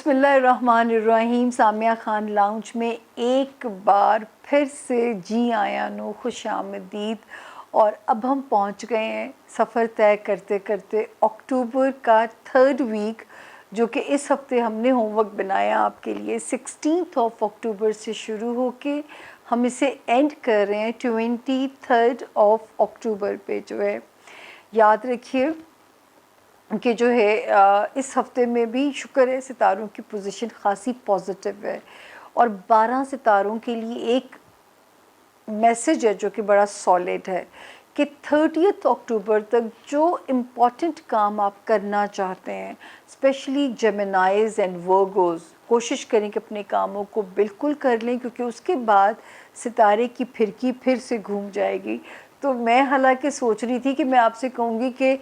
بسم اللہ الرحمن الرحیم. سامیہ خان لاؤنج میں ایک بار پھر سے جی آیا نو خوش آمدید. اور اب ہم پہنچ گئے ہیں سفر طے کرتے کرتے اکتوبر کا 3rd ویک، جو کہ اس ہفتے ہم نے ہوم ورک بنایا آپ کے لیے 16 اکتوبر سے شروع ہو کے ہم اسے اینڈ کر رہے ہیں 23 اکتوبر پہ. جو ہے یاد رکھیے کہ جو ہے اس ہفتے میں بھی شکر ہے ستاروں کی پوزیشن خاصی پازیٹیو ہے، اور 12 ستاروں کے لیے ایک میسج ہے جو کہ بڑا سالڈ ہے کہ 30 اکتوبر تک جو امپورٹنٹ کام آپ کرنا چاہتے ہیں، اسپیشلی جیمنائز اینڈ ورگوز، کوشش کریں کہ اپنے کاموں کو بالکل کر لیں، کیونکہ اس کے بعد ستارے کی پھرکی پھر سے گھوم جائے گی. تو میں حالانکہ سوچ رہی تھی کہ میں آپ سے کہوں گی کہ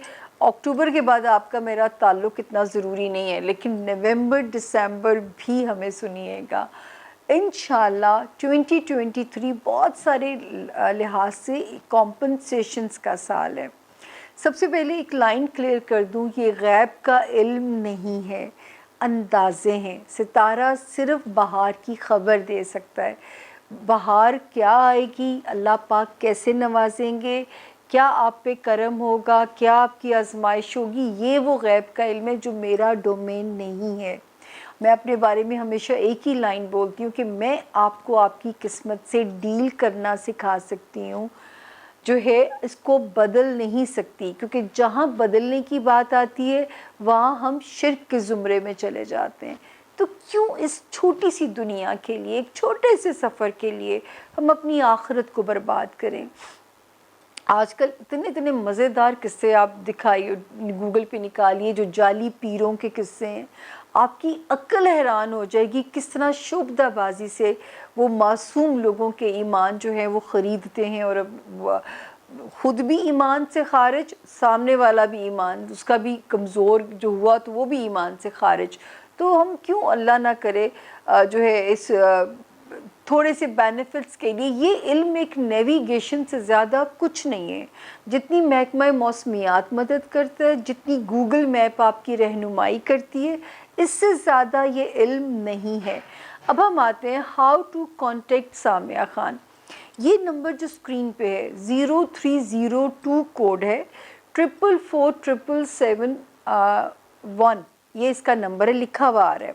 اکتوبر کے بعد آپ کا میرا تعلق اتنا ضروری نہیں ہے، لیکن نومبر دسمبر بھی ہمیں سنیے گا انشاءاللہ. 2023 بہت سارے لحاظ سے کمپنسیشنز کا سال ہے. سب سے پہلے ایک لائن کلیئر کر دوں، یہ غیب کا علم نہیں ہے، اندازے ہیں. ستارہ صرف بہار کی خبر دے سکتا ہے. بہار کیا آئے گی، اللہ پاک کیسے نوازیں گے، کیا آپ پہ کرم ہوگا، کیا آپ کی آزمائش ہوگی، یہ وہ غیب کا علم ہے جو میرا ڈومین نہیں ہے. میں اپنے بارے میں ہمیشہ ایک ہی لائن بولتی ہوں کہ میں آپ کو آپ کی قسمت سے ڈیل کرنا سکھا سکتی ہوں، جو ہے اس کو بدل نہیں سکتی، کیونکہ جہاں بدلنے کی بات آتی ہے وہاں ہم شرک کے زمرے میں چلے جاتے ہیں. تو کیوں اس چھوٹی سی دنیا کے لیے، ایک چھوٹے سے سفر کے لیے ہم اپنی آخرت کو برباد کریں. آج کل اتنے مزیدار قصے آپ دکھائیے، گوگل پہ نکالیے، جو جعلی پیروں کے قصے ہیں، آپ کی عقل حیران ہو جائے گی کس طرح شعبدہ بازی سے وہ معصوم لوگوں کے ایمان جو ہیں وہ خریدتے ہیں، اور خود بھی ایمان سے خارج، سامنے والا بھی ایمان اس کا بھی کمزور جو ہوا تو وہ بھی ایمان سے خارج. تو ہم کیوں اللہ نہ کرے جو ہے اس تھوڑے سے بینیفٹس کے لیے. یہ علم ایک نیویگیشن سے زیادہ کچھ نہیں ہے. جتنی محکمہ موسمیات مدد کرتا ہے، جتنی گوگل میپ آپ کی رہنمائی کرتی ہے، اس سے زیادہ یہ علم نہیں ہے. اب ہم آتے ہیں how to contact Samiya Khan. یہ نمبر جو اسکرین پہ ہے 0302 کوڈ ہے، 444777 یہ اس کا نمبر ہے، لکھا ہوا آ رہا ہے.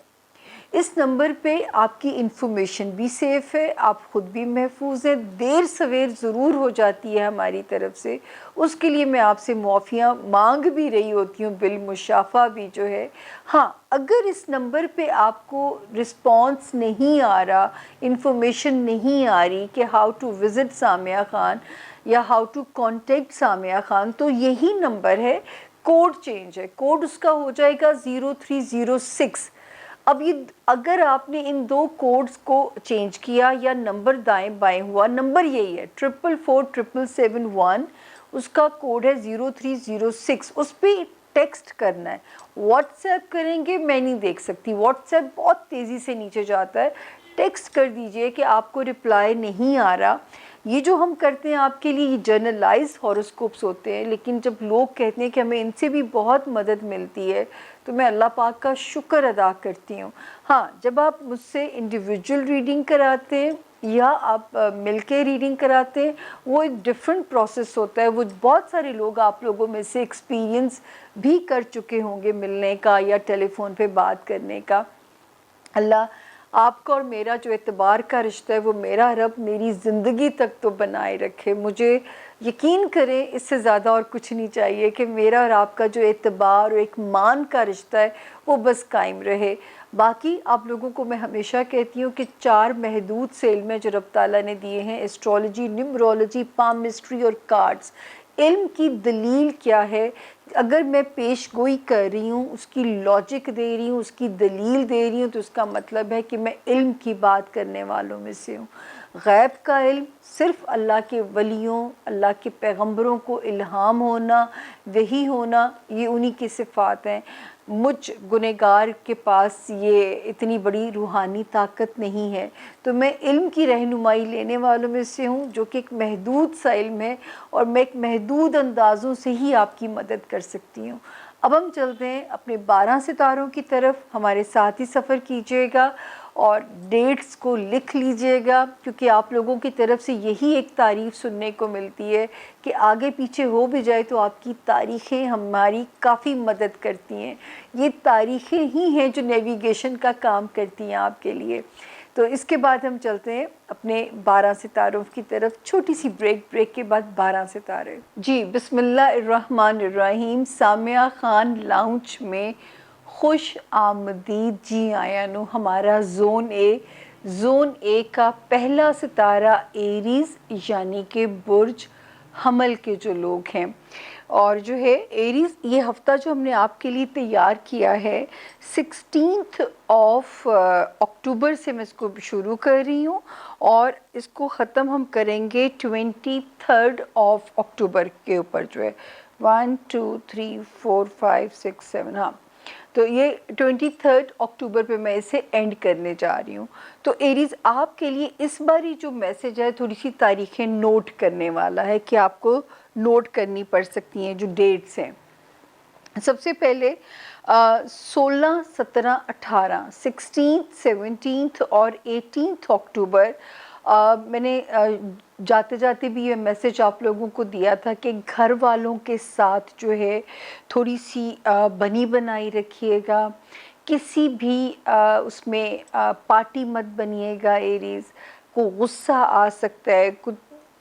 اس نمبر پہ آپ کی انفارمیشن بھی سیف ہے، آپ خود بھی محفوظ ہیں. دیر سویر ضرور ہو جاتی ہے ہماری طرف سے، اس کے لیے میں آپ سے معافیاں مانگ بھی رہی ہوتی ہوں، بالمشافہ بھی جو ہے. ہاں، اگر اس نمبر پہ آپ کو رسپانس نہیں آ رہا، انفارمیشن نہیں آ رہی کہ how to visit Samiya Khan یا how to contact Samiya Khan, تو یہی نمبر ہے. کوڈ چینج ہے، کوڈ اس کا ہو جائے گا 0306. اب یہ اگر آپ نے ان دو کوڈز کو چینج کیا یا نمبر دائیں بائیں ہوا، نمبر یہی ہے 444777 اس کا کوڈ ہے 0306. اس پہ ٹیکسٹ کرنا ہے. واٹس ایپ کریں گے میں نہیں دیکھ سکتی، واٹس ایپ بہت تیزی سے نیچے جاتا ہے. ٹیکسٹ کر دیجئے کہ آپ کو رپلائی نہیں آ رہا. یہ جو ہم کرتے ہیں آپ کے لیے یہ جرنلائز ہاروسکوپس ہوتے ہیں، لیکن جب لوگ کہتے ہیں کہ ہمیں ان سے بھی بہت مدد ملتی ہے تو میں اللہ پاک کا شکر ادا کرتی ہوں. ہاں، جب آپ مجھ سے انڈیویجول ریڈنگ کراتے ہیں یا آپ مل کے ریڈنگ کراتے ہیں، وہ ایک ڈیفرنٹ پروسیس ہوتا ہے. وہ بہت سارے لوگ آپ لوگوں میں سے ایکسپیرینس بھی کر چکے ہوں گے ملنے کا یا ٹیلی فون پہ بات کرنے کا. اللہ آپ کا اور میرا جو اعتبار کا رشتہ ہے وہ میرا رب میری زندگی تک تو بنائے رکھے. مجھے یقین کریں اس سے زیادہ اور کچھ نہیں چاہیے کہ میرا اور آپ کا جو اعتبار اور ایک مان کا رشتہ ہے وہ بس قائم رہے. باقی آپ لوگوں کو میں ہمیشہ کہتی ہوں کہ 4 محدود سے علم جو رب تعالیٰ نے دیے ہیں، ایسٹرولوجی، نیمرولوجی، پامسٹری اور کارڈز. علم کی دلیل کیا ہے؟ اگر میں پیش گوئی کر رہی ہوں، اس کی لاجک دے رہی ہوں، اس کی دلیل دے رہی ہوں، تو اس کا مطلب ہے کہ میں علم کی بات کرنے والوں میں سے ہوں. غیب کا علم صرف اللہ کے ولیوں، اللہ کے پیغمبروں کو الہام ہونا، وحی ہونا، یہ انہی کی صفات ہیں. مجھ گنہگار کے پاس یہ اتنی بڑی روحانی طاقت نہیں ہے. تو میں علم کی رہنمائی لینے والوں میں سے ہوں، جو کہ ایک محدود سا علم ہے، اور میں ایک محدود اندازوں سے ہی آپ کی مدد کر سکتی ہوں. اب ہم چلتے ہیں اپنے 12 ستاروں کی طرف، ہمارے ساتھ ہی سفر کیجیے گا اور ڈیٹس کو لکھ لیجئے گا، کیونکہ آپ لوگوں کی طرف سے یہی ایک تعریف سننے کو ملتی ہے کہ آگے پیچھے ہو بھی جائے تو آپ کی تاریخیں ہماری کافی مدد کرتی ہیں. یہ تاریخیں ہی ہیں جو نیویگیشن کا کام کرتی ہیں آپ کے لیے. تو اس کے بعد ہم چلتے ہیں اپنے 12 ستاروں کی طرف. چھوٹی سی بریک کے بعد 12 ستارے. جی بسم اللہ الرحمن الرحیم. سامیہ خان لاؤنج میں خوش آمدید. جی آیا نو ہمارا زون اے کا پہلا ستارہ ایریز یعنی کہ برج حمل کے جو لوگ ہیں، اور جو ہے ایریز یہ ہفتہ جو ہم نے آپ کے لیے تیار کیا ہے 16 اکتوبر سے میں اس کو شروع کر رہی ہوں اور اس کو ختم ہم کریں گے 23 اکتوبر کے اوپر جو ہے 1 2 3 4 5 6 7. ہاں تو یہ 23 اکتوبر پہ میں اسے اینڈ کرنے جا رہی ہوں. تو ایریز آپ کے لیے اس باری جو میسج ہے تھوڑی سی تاریخیں نوٹ کرنے والا ہے کہ آپ کو نوٹ کرنی پڑ سکتی ہیں جو ڈیٹس ہیں. سب سے پہلے 16 17 18 16 17 اور 18 اکتوبر میں نے جاتے جاتے بھی یہ میسج آپ لوگوں کو دیا تھا کہ گھر والوں کے ساتھ جو ہے تھوڑی سی بنی بنائی رکھیے گا. کسی بھی اس میں پارٹی مت بنیے گا. ایریز کو غصہ آ سکتا ہے، کچھ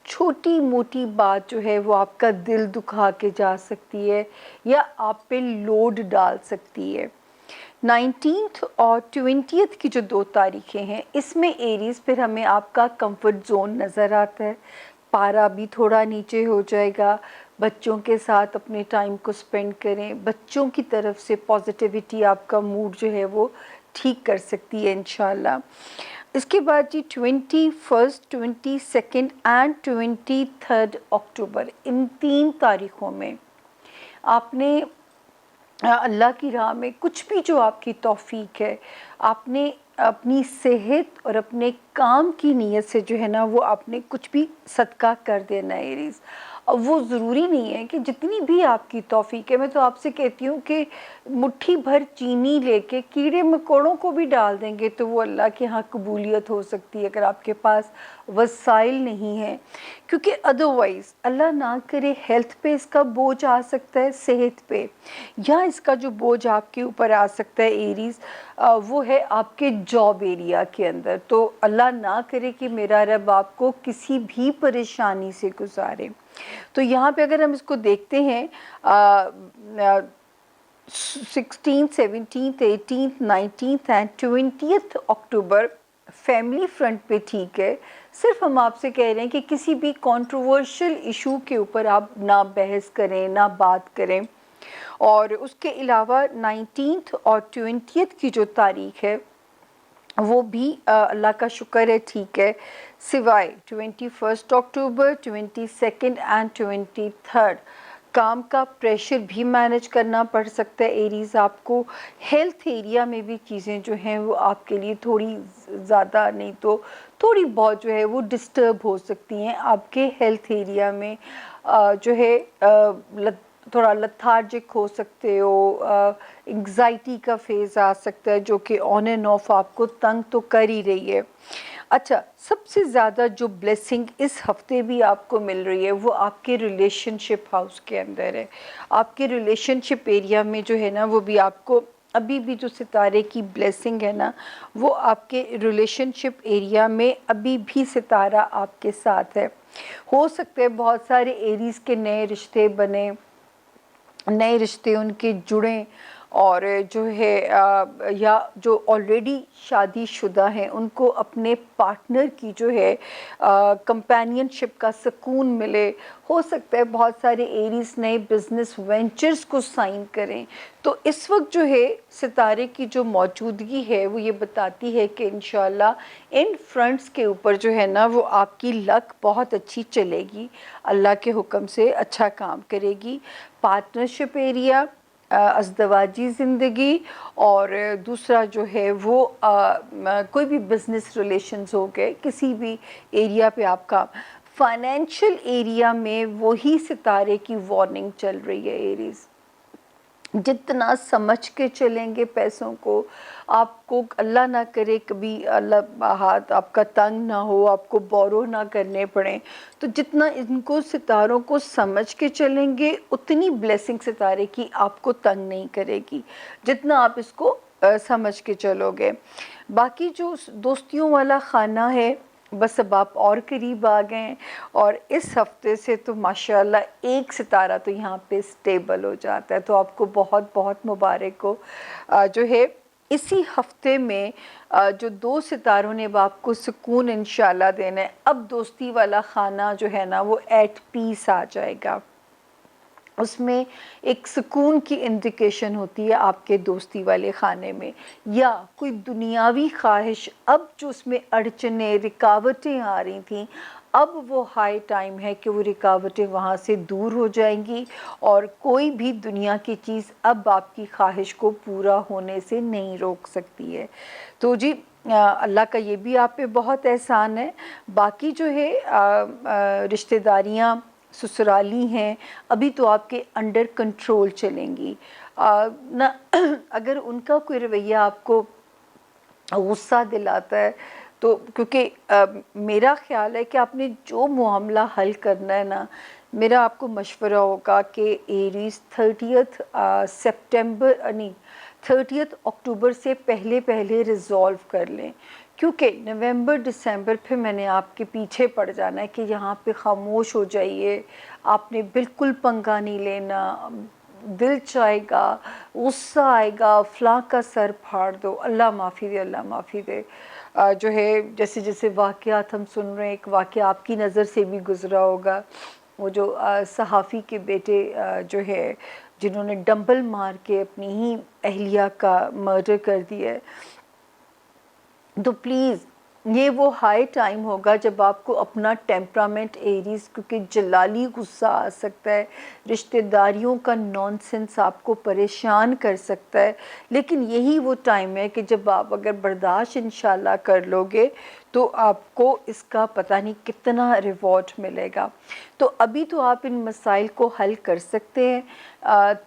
چھوٹی موٹی بات جو ہے وہ آپ کا دل دکھا کے جا سکتی ہے یا آپ پہ لوڈ ڈال سکتی ہے. 19 اور 20 کی جو 2 تاریخیں ہیں اس میں ایریز پھر ہمیں آپ کا کمفرٹ زون نظر آتا ہے. پارا بھی تھوڑا نیچے ہو جائے گا. بچوں کے ساتھ اپنے ٹائم کو سپینڈ کریں. بچوں کی طرف سے پازیٹیوٹی آپ کا موڈ جو ہے وہ ٹھیک کر سکتی ہے انشاءاللہ. اس کے بعد جی 21 22 اینڈ 23 اکتوبر ان 3 تاریخوں میں آپ نے اللہ کی راہ میں کچھ بھی جو آپ کی توفیق ہے آپ نے اپنی صحت اور اپنے کام کی نیت سے جو ہے نا وہ آپ نے کچھ بھی صدقہ کر دینا ہے ایریز. اب وہ ضروری نہیں ہے کہ جتنی بھی آپ کی توفیق ہے، میں تو آپ سے کہتی ہوں کہ مٹھی بھر چینی لے کے کیڑے مکوڑوں کو بھی ڈال دیں گے تو وہ اللہ کے ہاں قبولیت ہو سکتی ہے اگر آپ کے پاس وسائل نہیں ہیں. کیونکہ ادروائز اللہ نہ کرے ہیلتھ پہ اس کا بوجھ آ سکتا ہے، صحت پہ، یا اس کا جو بوجھ آپ کے اوپر آ سکتا ہے ایریز وہ ہے آپ کے جاب ایریا کے اندر. تو اللہ نہ کرے کہ میرا رب آپ کو کسی بھی پریشانی سے گزارے. تو یہاں پہ اگر ہم اس کو دیکھتے ہیں 16 17 18 19 اینڈ 20 اکتوبر فیملی فرنٹ پہ ٹھیک ہے. صرف ہم آپ سے کہہ رہے ہیں کہ کسی بھی کنٹروورشل ایشو کے اوپر آپ نہ بحث کریں، نہ بات کریں. اور اس کے علاوہ 19 اور 20 کی جو تاریخ ہے وہ بھی اللہ کا شکر ہے ٹھیک ہے، سوائے 21 اکتوبر 22 اینڈ 23 کام کا پریشر بھی مینج کرنا پڑ سکتا ہے ایریز آپ کو. ہیلتھ ایریا میں بھی چیزیں جو ہیں وہ آپ کے لیے تھوڑی زیادہ نہیں تو تھوڑی بہت جو ہے وہ ڈسٹرب ہو سکتی ہیں. آپ کے ہیلتھ ایریا میں جو ہے تھوڑا لتھارجک ہو سکتے ہو، انگزائٹی کا فیز آ سکتا ہے جو کہ آن اینڈ آف آپ کو تنگ تو کر ہی رہی ہے. اچھا، سب سے زیادہ جو بلیسنگ اس ہفتے بھی آپ کو مل رہی ہے وہ آپ کے ریلیشن شپ ہاؤس کے اندر ہے. آپ کے ریلیشن شپ ایریا میں جو ہے نا وہ بھی آپ کو ابھی بھی جو ستارے کی بلیسنگ ہے نا وہ آپ کے ریلیشن شپ ایریا میں ابھی بھی ستارہ آپ کے ساتھ ہے. ہو سکتے ہیں بہت سارے ایریز کے نئے رشتے بنے، نئے رشتے ان کے جڑیں، اور جو ہے یا جو آلریڈی شادی شدہ ہیں ان کو اپنے پارٹنر کی جو ہے کمپینین شپ کا سکون ملے. ہو سکتا ہے بہت سارے ایریز نئے بزنس وینچرز کو سائن کریں. تو اس وقت جو ہے ستارے کی جو موجودگی ہے وہ یہ بتاتی ہے کہ انشاءاللہ ان فرنٹس کے اوپر جو ہے نا وہ آپ کی لک بہت اچھی چلے گی، اللہ کے حکم سے اچھا کام کرے گی. پارٹنرشپ ایریا، ازدواجی زندگی، اور دوسرا جو ہے وہ کوئی بھی بزنس ریلیشنز ہو گئے کسی بھی ایریا پہ آپ کا. فائنینشل ایریا میں وہی ستارے کی وارننگ چل رہی ہے ایریز. جتنا سمجھ کے چلیں گے پیسوں کو، آپ کو اللہ نہ کرے کبھی اللہ ہاتھ آپ کا تنگ نہ ہو، آپ کو بورو نہ کرنے پڑیں، تو جتنا ان کو ستاروں کو سمجھ کے چلیں گے اتنی بلیسنگ ستارے کی آپ کو تنگ نہیں کرے گی، جتنا آپ اس کو سمجھ کے چلو گے۔ باقی جو دوستیوں والا خانہ ہے، بس اب آپ اور قریب آ گئے ہیں، اور اس ہفتے سے تو ماشاءاللہ ایک ستارہ تو یہاں پہ سٹیبل ہو جاتا ہے، تو آپ کو بہت بہت مبارک ہو۔ جو ہے اسی ہفتے میں جو 2 ستاروں نے اب آپ کو سکون انشاءاللہ دینا ہے، اب دوستی والا خانہ جو ہے نا وہ ایٹ پیس آ جائے گا، اس میں ایک سکون کی انڈیکیشن ہوتی ہے آپ کے دوستی والے خانے میں، یا کوئی دنیاوی خواہش اب جو اس میں اڑچنیں رکاوٹیں آ رہی تھیں، اب وہ ہائی ٹائم ہے کہ وہ رکاوٹیں وہاں سے دور ہو جائیں گی، اور کوئی بھی دنیا کی چیز اب آپ کی خواہش کو پورا ہونے سے نہیں روک سکتی ہے۔ تو جی اللہ کا یہ بھی آپ پہ بہت احسان ہے۔ باقی جو ہے رشتہ داریاں سسرالی ہیں، ابھی تو آپ کے انڈر کنٹرول چلیں گی، نہ اگر ان کا کوئی رویہ آپ کو غصہ دلاتا ہے تو، کیونکہ میرا خیال ہے کہ آپ نے جو معاملہ حل کرنا ہے نا، میرا آپ کو مشورہ ہوگا کہ ایریز 30 سپٹمبر نہیں 30 اکتوبر سے پہلے پہلے ریزولو کر لیں، کیونکہ نومبر دسمبر پھر میں نے آپ کے پیچھے پڑ جانا ہے کہ یہاں پہ خاموش ہو جائیے، آپ نے بالکل پنگا نہیں لینا، دل چاہے گا، غصہ آئے گا، فلاں کا سر پھاڑ دو، اللہ معافی دے، اللہ معافی دے۔ جو ہے جیسے جیسے واقعات ہم سن رہے ہیں، ایک واقعہ آپ کی نظر سے بھی گزرا ہوگا، وہ جو صحافی کے بیٹے جو ہے جنہوں نے ڈمبل مار کے اپنی ہی اہلیہ کا مرڈر کر دیا ہے، تو پلیز یہ وہ ہائی ٹائم ہوگا جب آپ کو اپنا ٹیمپرامنٹ ایریز، کیونکہ جلالی غصہ آ سکتا ہے، رشتہ داریوں کا نان سینس آپ کو پریشان کر سکتا ہے، لیکن یہی وہ ٹائم ہے کہ جب آپ اگر برداشت انشاءاللہ کر لو گے تو آپ کو اس کا پتہ نہیں کتنا ریوارڈ ملے گا۔ تو ابھی تو آپ ان مسائل کو حل کر سکتے ہیں،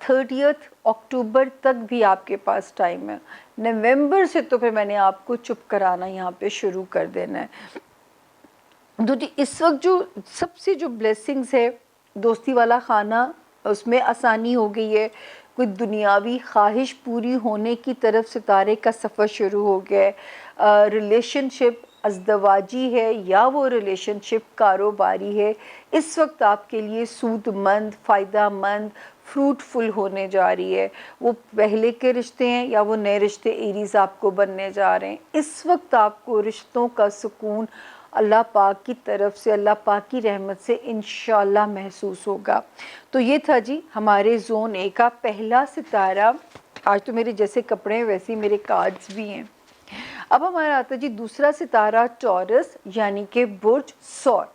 30 اکتوبر تک بھی آپ کے پاس ٹائم ہے، نومبر سے تو پھر میں نے آپ کو چپ کرانا یہاں پہ شروع کر دینا ہے۔ تو اس وقت جو سب سے جو بلیسنگز ہے دوستی والا خانہ، اس میں آسانی ہو گئی ہے، کوئی دنیاوی خواہش پوری ہونے کی طرف ستارے کا سفر شروع ہو گیا ہے، ریلیشن شپ ازدواجی ہے یا وہ ریلیشن شپ کاروباری ہے، اس وقت آپ کے لیے سود مند، فائدہ مند، فروٹفل ہونے جا رہی ہے، وہ پہلے کے رشتے ہیں یا وہ نئے رشتے ایریز آپ کو بننے جا رہے ہیں، اس وقت آپ کو رشتوں کا سکون اللہ پاک کی طرف سے، اللہ پاک کی رحمت سے انشاءاللہ محسوس ہوگا۔ تو یہ تھا جی ہمارے زون اے کا پہلا ستارہ۔ آج تو میرے جیسے کپڑے ہیں ویسے ہی میرے کارڈز بھی ہیں۔ اب ہمارا آتا جی دوسرا ستارہ ٹورس، یعنی کہ برج سور۔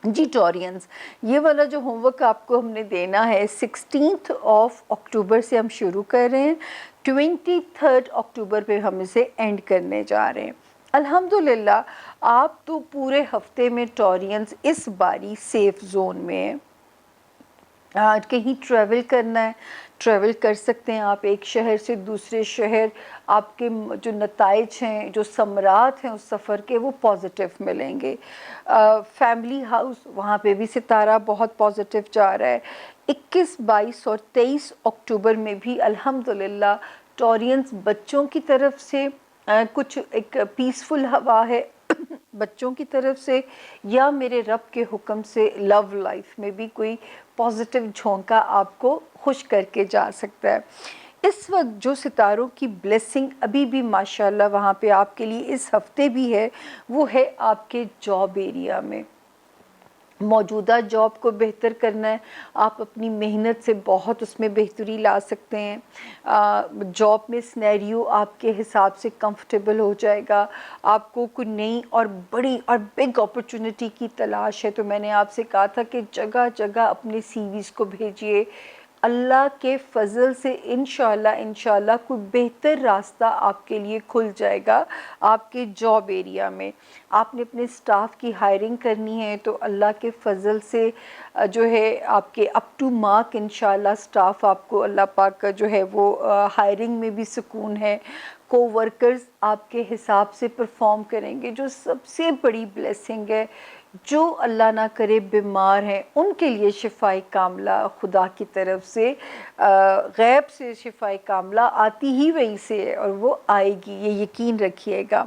جی ٹورینز، یہ والا جو ہوم ورک آپ کو ہم نے دینا ہے 16 اکتوبر سے ہم شروع کر رہے ہیں، 23 اکتوبر پہ ہم اسے اینڈ کرنے جا رہے ہیں۔ الحمدللہ آپ تو پورے ہفتے میں ٹورینز اس باری سیف زون میں ہیں۔ کہیں ٹریول کرنا ہے ٹریول کر سکتے ہیں آپ، ایک شہر سے دوسرے شہر، آپ کے جو نتائج ہیں، جو ثمرات ہیں اس سفر کے، وہ پازیٹیو ملیں گے۔ فیملی ہاؤس، وہاں پہ بھی ستارہ بہت پازیٹیو جا رہا ہے۔ 21، 22 اور 23 اکتوبر میں بھی الحمدللہ ٹورینز بچوں کی طرف سے کچھ ایک پیسفل ہوا ہے بچوں کی طرف سے، یا میرے رب کے حکم سے لو لائف میں بھی کوئی پازیٹیو جھونکا آپ کو خوش کر کے جا سکتا ہے۔ اس وقت جو ستاروں کی بلیسنگ ابھی بھی ماشاءاللہ وہاں پہ آپ کے لیے اس ہفتے بھی ہے، وہ ہے آپ کے جاب ایریا میں۔ موجودہ جاب کو بہتر کرنا ہے، آپ اپنی محنت سے بہت اس میں بہتری لا سکتے ہیں۔ جاب میں سنیریو آپ کے حساب سے کمفرٹیبل ہو جائے گا، آپ کو کوئی نئی اور بڑی اور بگ اپرچونٹی کی تلاش ہے تو میں نے آپ سے کہا تھا کہ جگہ جگہ اپنے سی ویز کو بھیجیے، اللہ کے فضل سے انشاءاللہ کوئی بہتر راستہ آپ کے لیے کھل جائے گا آپ کے جاب ایریا میں. آپ نے اپنے سٹاف کی ہائرنگ کرنی ہے تو اللہ کے فضل سے جو ہے آپ کے اپ ٹو مارک انشاءاللہ سٹاف آپ کو اللہ پاک کا جو ہے وہ ہائرنگ میں بھی سکون ہے. کو ورکرز آپ کے حساب سے پرفارم کریں گے جو سب سے بڑی بلیسنگ ہے. جو اللہ نہ کرے بیمار ہیں ان کے لیے شفائے کاملہ خدا کی طرف سے غیب سے شفائے کاملہ آتی ہی وہیں سے ہے اور وہ آئے گی، یہ یقین رکھیے گا.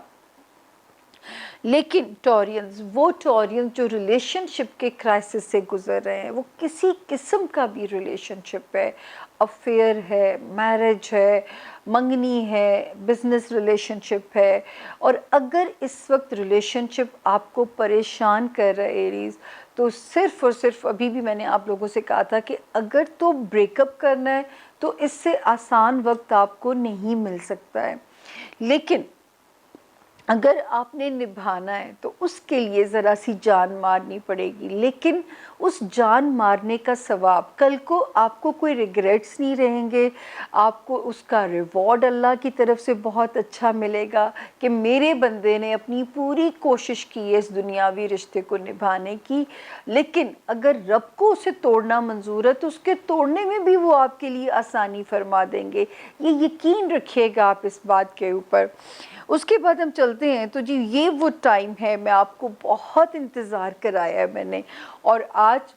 لیکن وہ ٹورینز جو ریلیشن شپ کے کرائسس سے گزر رہے ہیں، وہ کسی قسم کا بھی ریلیشن شپ ہے، افیئر ہے، میرج ہے، منگنی ہے، بزنس ریلیشن شپ ہے، اور اگر اس وقت ریلیشن شپ آپ کو پریشان کر رہا ہے ایریز، تو صرف اور صرف ابھی بھی میں نے آپ لوگوں سے کہا تھا کہ اگر تو بریک اپ کرنا ہے تو اس سے آسان وقت آپ کو نہیں مل سکتا ہے، لیکن اگر آپ نے نبھانا ہے تو اس کے لیے ذرا سی جان مارنی پڑے گی. لیکن اس جان مارنے کا ثواب کل کو آپ کو کوئی ریگریٹس نہیں رہیں گے، آپ کو اس کا ریوارڈ اللہ کی طرف سے بہت اچھا ملے گا کہ میرے بندے نے اپنی پوری کوشش کی ہے اس دنیاوی رشتے کو نبھانے کی. لیکن اگر رب کو اسے توڑنا منظور ہے تو اس کے توڑنے میں بھی وہ آپ کے لیے آسانی فرما دیں گے. یہ یقین رکھیے گا آپ اس بات کے اوپر. اس کے بعد ہم چلتے ہیں تو جی یہ وہ ٹائم ہے، میں آپ کو بہت انتظار کرایا ہے میں نے، اور آج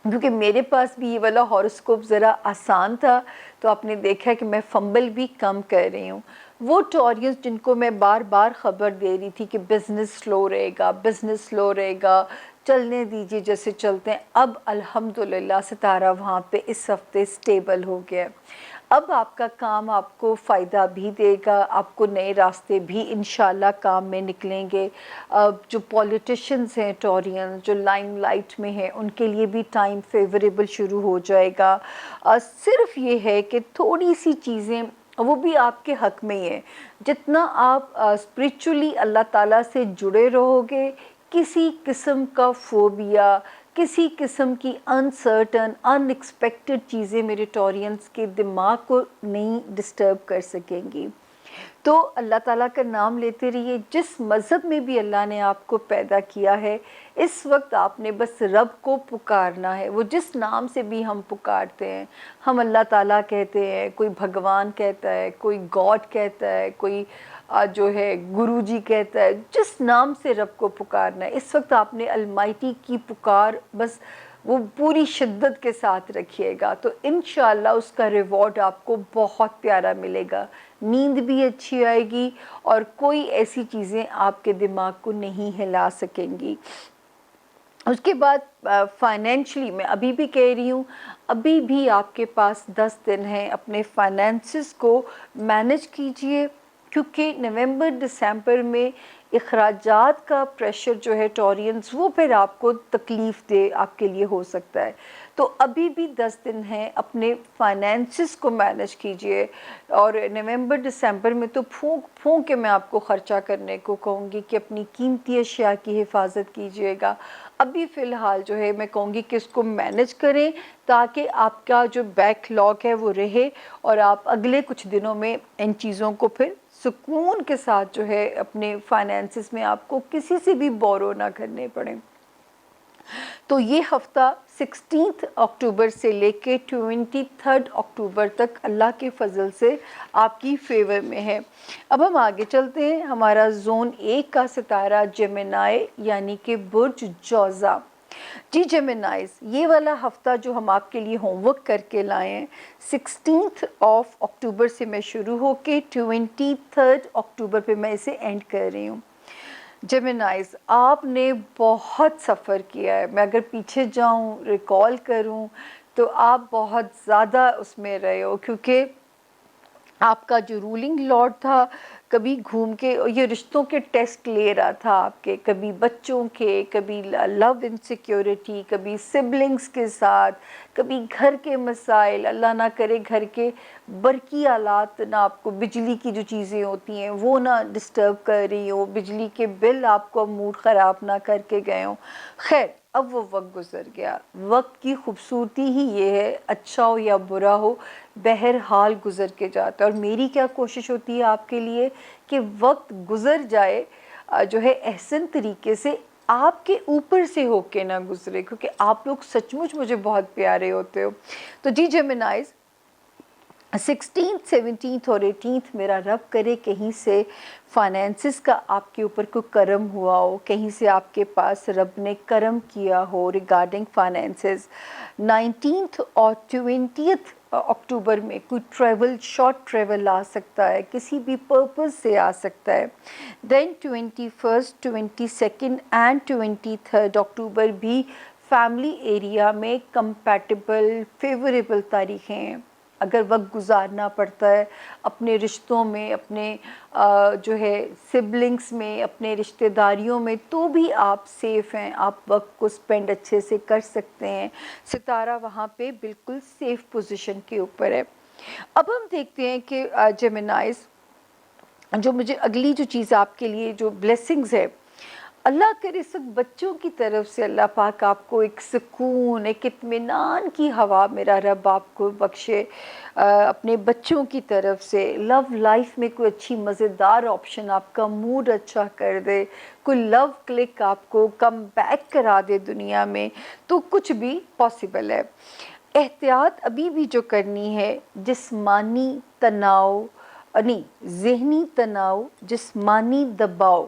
کیونکہ میرے پاس بھی یہ والا ہاروسکوپ ذرا آسان تھا تو آپ نے دیکھا کہ میں فمبل بھی کم کر رہی ہوں. وہ ٹورینز جن کو میں بار بار خبر دے رہی تھی کہ بزنس سلو رہے گا، چلنے دیجیے جیسے چلتے ہیں، اب الحمدللہ ستارہ وہاں پہ اس ہفتے سٹیبل ہو گیا. اب آپ کا کام آپ کو فائدہ بھی دے گا، آپ کو نئے راستے بھی انشاءاللہ کام میں نکلیں گے. جو پولیٹیشنز ہیں ٹورینز جو لائم لائٹ میں ہیں ان کے لیے بھی ٹائم فیوریبل شروع ہو جائے گا. صرف یہ ہے کہ تھوڑی سی چیزیں وہ بھی آپ کے حق میں ہی ہیں. جتنا آپ اسپریچولی اللہ تعالیٰ سے جڑے رہو گے، کسی قسم کا فوبیا، کسی قسم کی انسرٹن ان ایکسپیکٹڈ چیزیں میرے ٹورینز کے دماغ کو نہیں ڈسٹرب کر سکیں گی. تو اللہ تعالیٰ کا نام لیتے رہیے. جس مذہب میں بھی اللہ نے آپ کو پیدا کیا ہے اس وقت آپ نے بس رب کو پکارنا ہے. وہ جس نام سے بھی ہم پکارتے ہیں، ہم اللہ تعالیٰ کہتے ہیں، کوئی بھگوان کہتا ہے، کوئی گاڈ کہتا ہے، کوئی جو ہے گرو جی کہتا ہے، جس نام سے رب کو پکارنا ہے اس وقت آپ نے المائٹی کی پکار بس وہ پوری شدت کے ساتھ رکھیے گا تو انشاءاللہ اس کا ریوارڈ آپ کو بہت پیارا ملے گا. نیند بھی اچھی آئے گی اور کوئی ایسی چیزیں آپ کے دماغ کو نہیں ہلا سکیں گی. اس کے بعد فائنینشلی میں ابھی بھی کہہ رہی ہوں، ابھی بھی آپ کے پاس 10 دن ہیں، اپنے فائنینسز کو مینج کیجئے، کیونکہ نومبر دسمبر میں اخراجات کا پریشر جو ہے ٹورینز وہ پھر آپ کو تکلیف دہ آپ کے لیے ہو سکتا ہے. تو ابھی بھی 10 دن ہیں، اپنے فائنینسز کو مینج کیجئے. اور نومبر دسمبر میں تو پھونک کے میں آپ کو خرچہ کرنے کو کہوں گی کہ اپنی قیمتی اشیاء کی حفاظت کیجئے گا. ابھی فی الحال جو ہے میں کہوں گی کہ اس کو مینج کریں تاکہ آپ کا جو بیک لاگ ہے وہ رہے اور آپ اگلے کچھ دنوں میں ان چیزوں کو پھر سکون کے ساتھ جو ہے اپنے فائنینسز میں آپ کو کسی سے بھی بورو نہ کرنے پڑیں. تو یہ ہفتہ 16 اکتوبر سے لے کے 23 اکتوبر تک اللہ کے فضل سے آپ کی فیور میں ہے. اب ہم آگے چلتے ہیں. ہمارا زون 1 کا ستارہ جیمنائی یعنی کہ برج جوزا. جی جیمنائز، یہ والا ہفتہ جو ہم آپ کے لیے ہوم ورک کر کے لائے ہیں 16 اکتوبر سے میں شروع ہو کے 23 اکتوبر پہ میں اسے اینڈ کر رہی ہوں. جیمنائز، آپ نے بہت سفر کیا ہے. میں اگر پیچھے جاؤں ریکال کروں تو آپ بہت زیادہ اس میں رہے ہو، کیونکہ آپ کا جو رولنگ لارڈ تھا کبھی گھوم کے یہ رشتوں کے ٹیسٹ لے رہا تھا آپ کے، کبھی بچوں کے، کبھی لو انسیکیورٹی، کبھی سبلنگز کے ساتھ، کبھی گھر کے مسائل، اللہ نہ کرے گھر کے برقی آلات نہ آپ کو بجلی کی جو چیزیں ہوتی ہیں وہ نہ ڈسٹرب کر رہی ہو، بجلی کے بل آپ کو موڈ خراب نہ کر کے گئے ہوں. خیر اب وہ وقت گزر گیا. وقت کی خوبصورتی ہی یہ ہے، اچھا ہو یا برا ہو بہرحال گزر کے جاتا ہے. اور میری کیا کوشش ہوتی ہے آپ کے لیے کہ وقت گزر جائے جو ہے احسن طریقے سے، آپ کے اوپر سے ہو کے نہ گزرے، کیونکہ آپ لوگ سچ مچ مجھے بہت پیارے ہوتے ہو. تو جی جیمنائز، 16th 17th اور 18th میرا رب کرے کہیں سے فائنینسز کا آپ کے اوپر کوئی کرم ہوا ہو، کہیں سے آپ کے پاس رب نے کرم کیا ہو ریگارڈنگ فائنینسز. 19th اور 20th اکتوبر میں کوئی ٹریول، شارٹ ٹریول آ سکتا ہے، کسی بھی پرپز سے آ سکتا ہے. دین 21st 22nd اینڈ 23rd اکتوبر بھی فیملی ایریا میں کمپیٹیبل فیوریبل تاریخیں ہیں. اگر وقت گزارنا پڑتا ہے اپنے رشتوں میں، اپنے جو ہے سبلنگس میں، اپنے رشتہ داریوں میں، تو بھی آپ سیف ہیں، آپ وقت کو سپینڈ اچھے سے کر سکتے ہیں. ستارہ وہاں پہ بالکل سیف پوزیشن کے اوپر ہے. اب ہم دیکھتے ہیں کہ جیمنائز، جو مجھے اگلی جو چیز آپ کے لیے جو بلیسنگز ہے، اللہ کرے سب بچوں کی طرف سے اللہ پاک آپ کو ایک سکون، ایک اطمینان کی ہوا میرا رب آپ کو بخشے. اپنے بچوں کی طرف سے لو لائف میں کوئی اچھی مزیدار آپشن آپ کا موڈ اچھا کر دے، کوئی لو کلک آپ کو کم بیک کرا دے دنیا میں، تو کچھ بھی پاسبل ہے. احتیاط ابھی بھی جو کرنی ہے، جسمانی تناؤ نہیں، ذہنی تناؤ، جسمانی دباؤ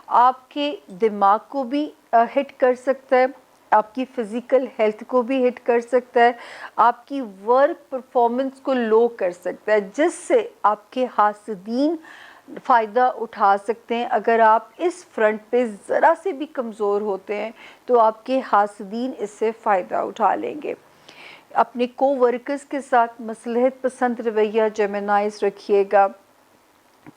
آپ کے دماغ کو بھی ہٹ کر سکتا ہے، آپ کی فزیکل ہیلتھ کو بھی ہٹ کر سکتا ہے، آپ کی ورک پرفارمنس کو لو کر سکتا ہے، جس سے آپ کے حاسدین فائدہ اٹھا سکتے ہیں. اگر آپ اس فرنٹ پہ ذرا سے بھی کمزور ہوتے ہیں تو آپ کے حاسدین اس سے فائدہ اٹھا لیں گے. اپنے کو ورکرز کے ساتھ مصلحت پسند رویہ جیمنائز رکھیے گا.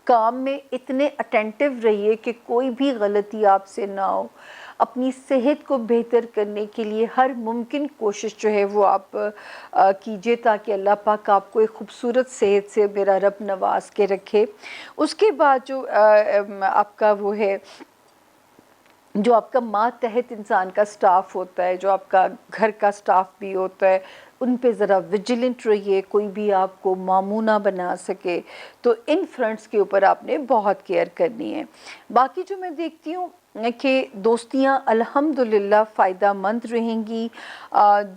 کام میں اتنے اٹینٹیو رہیے کہ کوئی بھی غلطی آپ سے نہ ہو. اپنی صحت کو بہتر کرنے کے لیے ہر ممکن کوشش جو ہے وہ آپ کیجیے، تاکہ اللہ پاک آپ کو ایک خوبصورت صحت سے میرا رب نواز کے رکھے. اس کے بعد جو آپ کا وہ ہے، جو آپ کا ماتحت انسان کا سٹاف ہوتا ہے، جو آپ کا گھر کا سٹاف بھی ہوتا ہے، ان پہ ذرا ویجیلنٹ رہیے، کوئی بھی آپ کو ماموں نہ بنا سکے. تو ان فرنٹس کے اوپر آپ نے بہت کیئر کرنی ہے. باقی جو میں دیکھتی ہوں کہ دوستیاں الحمدللہ فائدہ مند رہیں گی.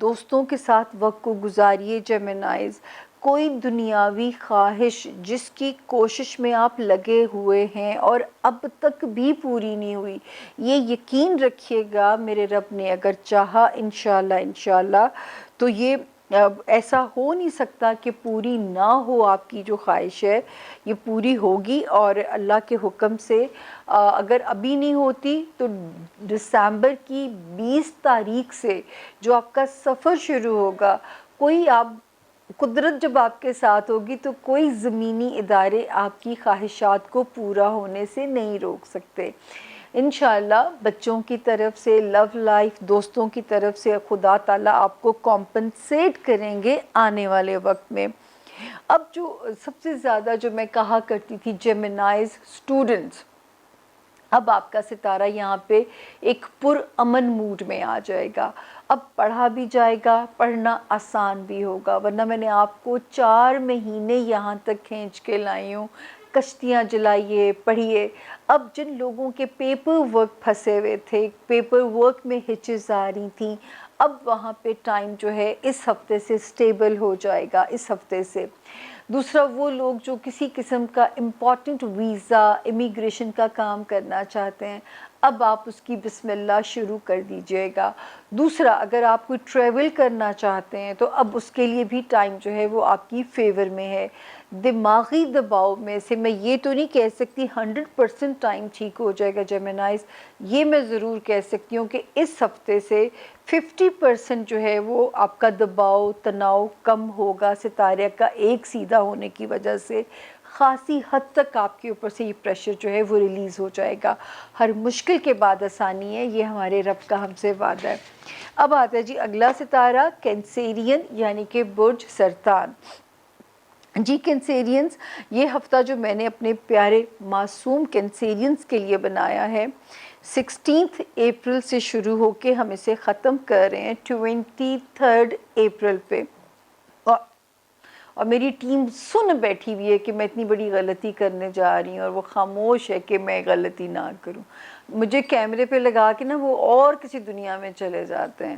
دوستوں کے ساتھ وقت کو گزاریے جیمنائز. کوئی دنیاوی خواہش جس کی کوشش میں آپ لگے ہوئے ہیں اور اب تک بھی پوری نہیں ہوئی، یہ یقین رکھیے گا میرے رب نے اگر چاہا انشاءاللہ تو یہ ایسا ہو نہیں سکتا کہ پوری نہ ہو. آپ کی جو خواہش ہے یہ پوری ہوگی، اور اللہ کے حکم سے اگر ابھی نہیں ہوتی تو دسمبر کی 20 تاریخ سے جو آپ کا سفر شروع ہوگا، کوئی آپ قدرت جب آپ کے ساتھ ہوگی تو کوئی زمینی ادارے آپ کی خواہشات کو پورا ہونے سے نہیں روک سکتے. انشاءاللہ بچوں کی طرف سے، لو لائف، دوستوں کی طرف سے خدا تعالیٰ آپ کو کمپنسیٹ کریں گے آنے والے وقت میں. اب جو سب سے زیادہ جو میں کہا کرتی تھی جیمنائز اسٹوڈنٹس، اب آپ کا ستارہ یہاں پہ ایک پرامن موڈ میں آ جائے گا. اب پڑھا بھی جائے گا، پڑھنا آسان بھی ہوگا، ورنہ میں نے آپ کو 4 مہینے یہاں تک کھینچ کے لائی ہوں. کشتیاں جلائیے، پڑھیے. اب جن لوگوں کے پیپر ورک پھنسے ہوئے تھے، پیپر ورک میں ہچز آ رہی تھیں، اب وہاں پہ ٹائم جو ہے اس ہفتے سے سٹیبل ہو جائے گا، اس ہفتے سے. دوسرا، وہ لوگ جو کسی قسم کا امپورٹنٹ ویزا، امیگریشن کا کام کرنا چاہتے ہیں، اب آپ اس کی بسم اللہ شروع کر دیجئے گا. دوسرا، اگر آپ کوئی ٹریول کرنا چاہتے ہیں تو اب اس کے لیے بھی ٹائم جو ہے وہ آپ کی فیور میں ہے. دماغی دباؤ میں سے میں یہ تو نہیں کہہ سکتی 100% ٹائم ٹھیک ہو جائے گا جیمنائز، یہ میں ضرور کہہ سکتی ہوں کہ اس ہفتے سے 50% جو ہے وہ آپ کا دباؤ تناؤ کم ہوگا. ستارہ کا ایک سیدھا ہونے کی وجہ سے خاصی حد تک آپ کے اوپر سے یہ پریشر جو ہے وہ ریلیز ہو جائے گا. ہر مشکل کے بعد آسانی ہے، یہ ہمارے رب کا ہم سے وعدہ ہے. اب آتا ہے جی اگلا ستارہ کینسیرین، یعنی کہ برج سرطان. جی کینسیرینز، یہ ہفتہ جو میں نے اپنے پیارے معصوم کینسیرینز کے لیے بنایا ہے، 16 اپریل سے شروع ہو کے ہم اسے ختم کر رہے ہیں 23 اپریل پہ. اور میری ٹیم سن بیٹھی ہوئی ہے کہ میں اتنی بڑی غلطی کرنے جا رہی ہوں اور وہ خاموش ہے کہ میں غلطی نہ کروں. مجھے کیمرے پہ لگا کے نا وہ اور کسی دنیا میں چلے جاتے ہیں.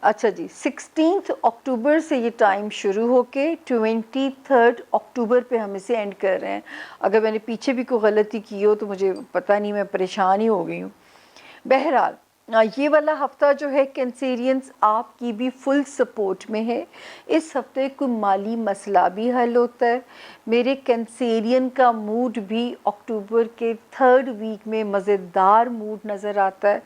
اچھا جی، 16 اکتوبر سے یہ ٹائم شروع ہو کے 23 اکتوبر پہ ہم اسے اینڈ کر رہے ہیں. اگر میں نے پیچھے بھی کوئی غلطی کی ہو تو مجھے پتہ نہیں، میں پریشان ہی ہو گئی ہوں. بہرحال یہ والا ہفتہ جو ہے کینسیرینز آپ کی بھی فل سپورٹ میں ہے. اس ہفتے کوئی مالی مسئلہ بھی حل ہوتا ہے. میرے کینسیرین کا موڈ بھی اکتوبر کے 3rd ویک میں مزیدار موڈ نظر آتا ہے.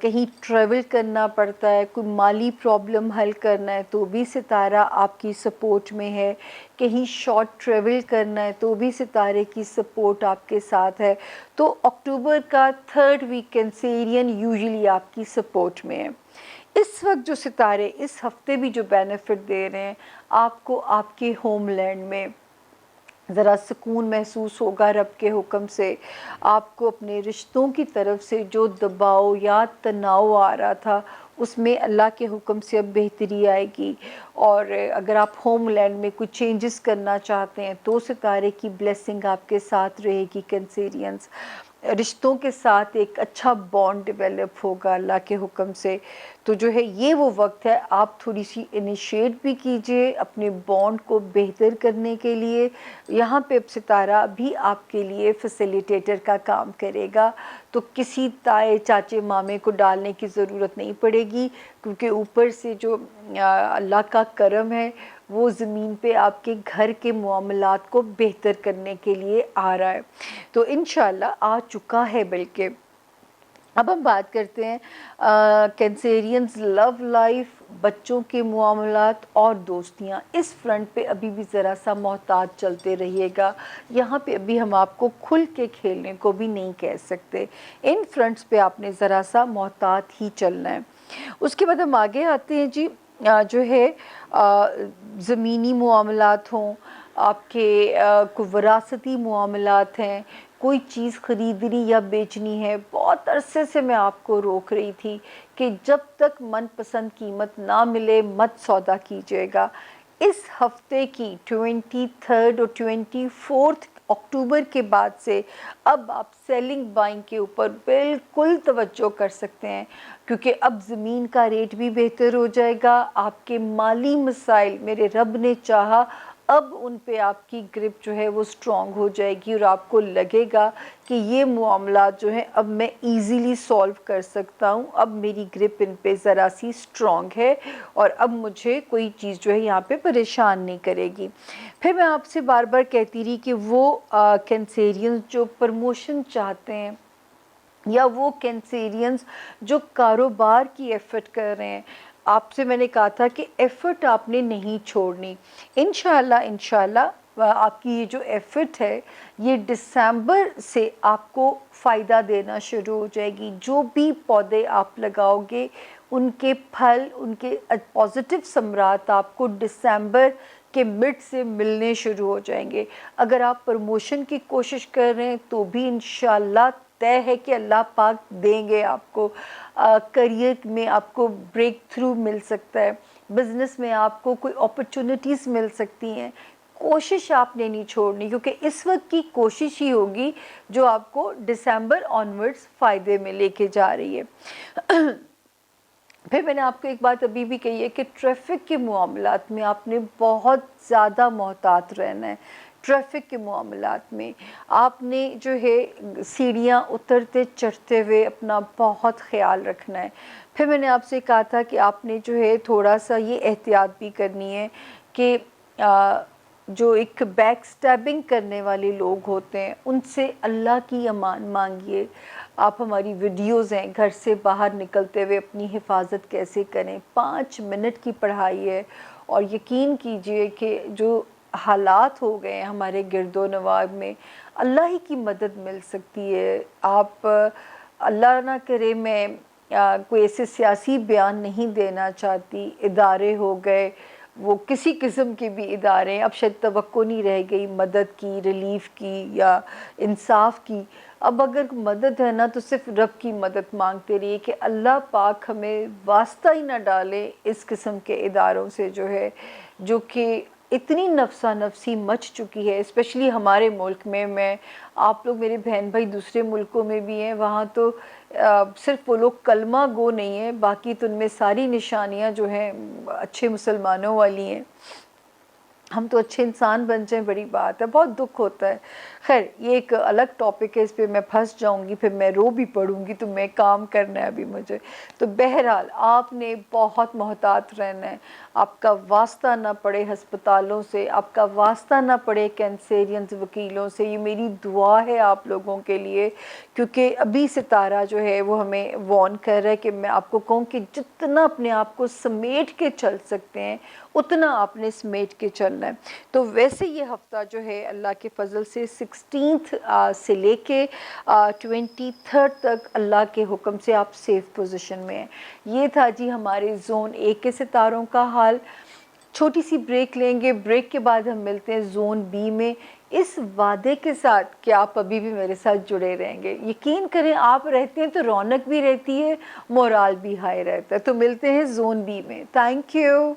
کہیں ٹریول کرنا پڑتا ہے، کوئی مالی پرابلم حل کرنا ہے تو بھی ستارہ آپ کی سپورٹ میں ہے. کہیں شارٹ ٹریول کرنا ہے تو بھی ستارے کی سپورٹ آپ کے ساتھ ہے. تو اکتوبر کا 3rd ویک کینسیرین یوزلی آپ کی سپورٹ میں ہے. اس وقت جو ستارے اس ہفتے بھی جو بینیفٹ دے رہے ہیں آپ کو، آپ کے ہوم لینڈ میں ذرا سکون محسوس ہوگا رب کے حکم سے. آپ کو اپنے رشتوں کی طرف سے جو دباؤ یا تناؤ آ رہا تھا اس میں اللہ کے حکم سے اب بہتری آئے گی. اور اگر آپ ہوم لینڈ میں کچھ چینجز کرنا چاہتے ہیں تو ستارے کی بلیسنگ آپ کے ساتھ رہے گی. کینسیرینز رشتوں کے ساتھ ایک اچھا بانڈ ڈیولپ ہوگا اللہ کے حکم سے. تو جو ہے یہ وہ وقت ہے آپ تھوڑی سی انیشیٹ بھی کیجئے اپنے بانڈ کو بہتر کرنے کے لیے. یہاں پہ اب ستارہ بھی آپ کے لیے فیسیلیٹیٹر کا کام کرے گا. تو کسی تائے چاچے مامے کو ڈالنے کی ضرورت نہیں پڑے گی، کیونکہ اوپر سے جو اللہ کا کرم ہے وہ زمین پہ آپ کے گھر کے معاملات کو بہتر کرنے کے لیے آ رہا ہے. تو انشاءاللہ آ چکا ہے. بلکہ اب ہم بات کرتے ہیں کینسیرینز لو لائف، بچوں کے معاملات اور دوستیاں. اس فرنٹ پہ ابھی بھی ذرا سا محتاط چلتے رہیے گا. یہاں پہ ابھی ہم آپ کو کھل کے کھیلنے کو بھی نہیں کہہ سکتے. ان فرنٹس پہ آپ نے ذرا سا محتاط ہی چلنا ہے. اس کے بعد ہم آگے آتے ہیں جی. جو ہے زمینی معاملات ہوں، آپ کے کوئی وراثتی معاملات ہیں، کوئی چیز خریدنی یا بیچنی ہے. بہت عرصے سے میں آپ کو روک رہی تھی کہ جب تک من پسند قیمت نہ ملے مت سودا کیجیے گا. اس ہفتے کی 23 اور 24 اکتوبر کے بعد سے اب آپ سیلنگ بائنگ کے اوپر بالکل توجہ کر سکتے ہیں، کیونکہ اب زمین کا ریٹ بھی بہتر ہو جائے گا. آپ کے مالی مسائل میرے رب نے چاہا اب ان پہ آپ کی گرپ جو ہے وہ سٹرونگ ہو جائے گی اور آپ کو لگے گا کہ یہ معاملات جو ہیں اب میں ایزیلی سولو کر سکتا ہوں. اب میری گرپ ان پہ ذرا سی سٹرونگ ہے اور اب مجھے کوئی چیز جو ہے یہاں پہ پریشان نہیں کرے گی. پھر میں آپ سے بار بار کہتی رہی کہ وہ کینسیرینز جو پروموشن چاہتے ہیں یا وہ کینسیرینز جو کاروبار کی ایفرٹ کر رہے ہیں، آپ سے میں نے کہا تھا کہ ایفرٹ آپ نے نہیں چھوڑنی. انشاءاللہ آپ کی یہ جو ایفرٹ ہے یہ دسمبر سے آپ کو فائدہ دینا شروع ہو جائے گی. جو بھی پودے آپ لگاؤ گے ان کے پھل، ان کے پازیٹیو ثمرات آپ کو دسمبر کے مڈ سے ملنے شروع ہو جائیں گے. اگر آپ پروموشن کی کوشش کر رہے ہیں تو بھی انشاءاللہ طے ہے کہ اللہ پاک دیں گے آپ کو. کریئر میں آپ کو بریک تھرو مل سکتا ہے، بزنس میں آپ کو کوئی اپرچونٹیز مل سکتی ہیں. کوشش آپ نے نہیں چھوڑنی، کیونکہ اس وقت کی کوشش ہی ہوگی جو آپ کو دسمبر آنورڈز فائدے میں لے کے جا رہی ہے. پھر میں نے آپ کو ایک بات ابھی بھی کہی ہے کہ ٹریفک کے معاملات میں آپ نے بہت زیادہ محتاط رہنا ہے. ٹریفک کے معاملات میں آپ نے جو ہے سیڑھیاں اترتے چڑھتے ہوئے اپنا بہت خیال رکھنا ہے. پھر میں نے آپ سے کہا تھا کہ آپ نے جو ہے تھوڑا سا یہ احتیاط بھی کرنی ہے کہ جو ایک بیک سٹیبنگ کرنے والے لوگ ہوتے ہیں ان سے اللہ کی امان مانگیے. آپ ہماری ویڈیوز ہیں گھر سے باہر نکلتے ہوئے اپنی حفاظت کیسے کریں، 5 منٹ کی پڑھائی ہے. اور یقین کیجئے کہ جو حالات ہو گئے ہیں ہمارے گرد و نواح میں، اللہ ہی کی مدد مل سکتی ہے. آپ اللہ نہ کرے، میں کوئی ایسے سیاسی بیان نہیں دینا چاہتی. ادارے ہو گئے، وہ کسی قسم کے بھی ادارے، اب شاید توقع نہیں رہ گئی مدد کی، ریلیف کی یا انصاف کی. اب اگر مدد ہے نا تو صرف رب کی مدد مانگتے رہیے کہ اللہ پاک ہمیں واسطہ ہی نہ ڈالے اس قسم کے اداروں سے جو ہے، جو کہ اتنی نفسا نفسی مچ چکی ہے، اسپیشلی ہمارے ملک میں آپ لوگ میرے بہن بھائی دوسرے ملکوں میں بھی ہیں، وہاں تو صرف وہ لوگ کلمہ گو نہیں ہیں، باقی تو ان میں ساری نشانیاں جو ہیں اچھے مسلمانوں والی ہیں۔ ہم تو اچھے انسان بن جائیں، بڑی بات ہے، بہت دکھ ہوتا ہے۔ خیر یہ ایک الگ ٹاپک ہے، اس پہ میں پھنس جاؤں گی، پھر میں رو بھی پڑوں گی، تو میں کام کرنا ہے ابھی مجھے۔ تو بہرحال آپ نے بہت محتاط رہنا ہے، آپ کا واسطہ نہ پڑے ہسپتالوں سے، آپ کا واسطہ نہ پڑے کینسیرینز وکیلوں سے، یہ میری دعا ہے آپ لوگوں کے لیے، کیونکہ ابھی ستارہ جو ہے وہ ہمیں وارن کر رہا ہے کہ میں آپ کو کہوں کہ جتنا اپنے آپ کو سمیٹ کے چل سکتے ہیں اتنا آپ نے سمیٹ کے چلنا ہے۔ تو ویسے یہ ہفتہ جو ہے اللہ کے فضل سے 16 سے لے کے 23 تک اللہ کے حکم سے آپ سیف پوزیشن میں ہیں۔ یہ تھا جی ہمارے زون اے کے ستاروں کا حال۔ چھوٹی سی بریک لیں گے، بریک کے بعد ہم ملتے ہیں زون بی میں، اس وعدے کے ساتھ کہ آپ ابھی بھی میرے ساتھ جڑے رہیں گے۔ یقین کریں آپ رہتے ہیں تو رونق بھی رہتی ہے، مورال بھی ہائی رہتا ہے۔ تو ملتے ہیں زون بی میں۔ Thank you.